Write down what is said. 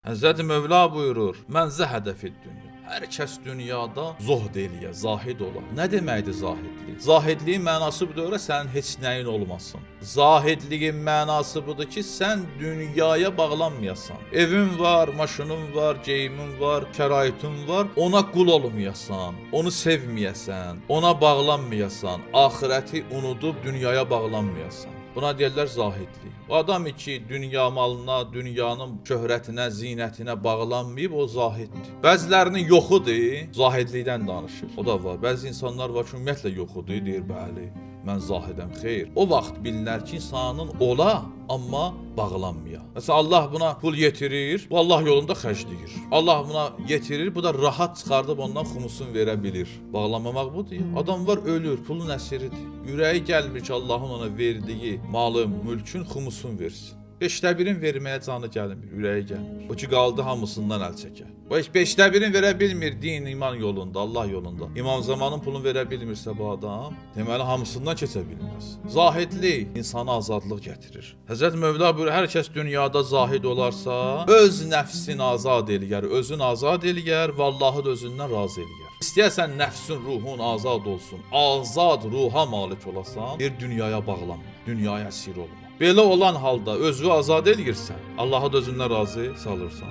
Həzrəti Mövla buyurur: "Mən zəhədəfid dünya." Hər kəs dünyada zohd eləyə, zahid ola. Nə deməkdir zahidlik? Zahidliyin mənası budur ki, sənin heç nəyin olmasın. Zahidliyin mənası budur ki, sən dünyaya bağlanmayasan. Evin var, maşının var, geyimin var, şəraitin var. Ona qul olmayasan, onu sevməyəsən, ona bağlanmayasan, axirəti unudub dünyaya bağlanmayasan. Buna deyirlər zahidlik. O adam ki, dünya malına, dünyanın şöhrətinə, zinətinə bağlanmayıb, o zahiddir. Bəzilərinin yoxudur, zahidlikdən danışır. O da var. Bəzi insanlar var ki, ümumiyyətlə yoxudur, deyir, bəli, mən zahidəm, xeyr. O vaxt bilinər ki, insanın ola, amma bağlanmaya. Məsələn, Allah buna pul yetirir, bu Allah yolunda xərcləyir. Allah buna yetirir, bu da rahat çıxardıb ondan xumusunu verə bilir. Bağlanmamaq budur ya. Adam var, ölür, pulun əsiridir. Ürəyi gəlmir ki, Allahın ona verdiyi malın, mülkün xumusunu versin. 1/5 verməyə canı gəlmir, ürəyi gəlmir. O ki, qaldı hamısından əl çəkər. O heç 1/5 verə bilmir din, iman yolunda, Allah yolunda. İmam Zamanın pulunu verə bilmirsə bu adam, deməli hamısından keçə bilməz. Zahidlik insana azadlıq gətirir. Həzrət Mövla buyurur, hər kəs dünyada zahid olarsa, öz nəfsini azad eləyər, özün azad eləyər və Allahı da özündən razı eləyər. İstəyərsən nəfsin, ruhun azad olsun, azad ruha malik olasan, bir dünyaya bağlanma, dünyaya əsir olma. Belə olan halda özünü azad eləyirsən, Allahı da özündən razı salırsan.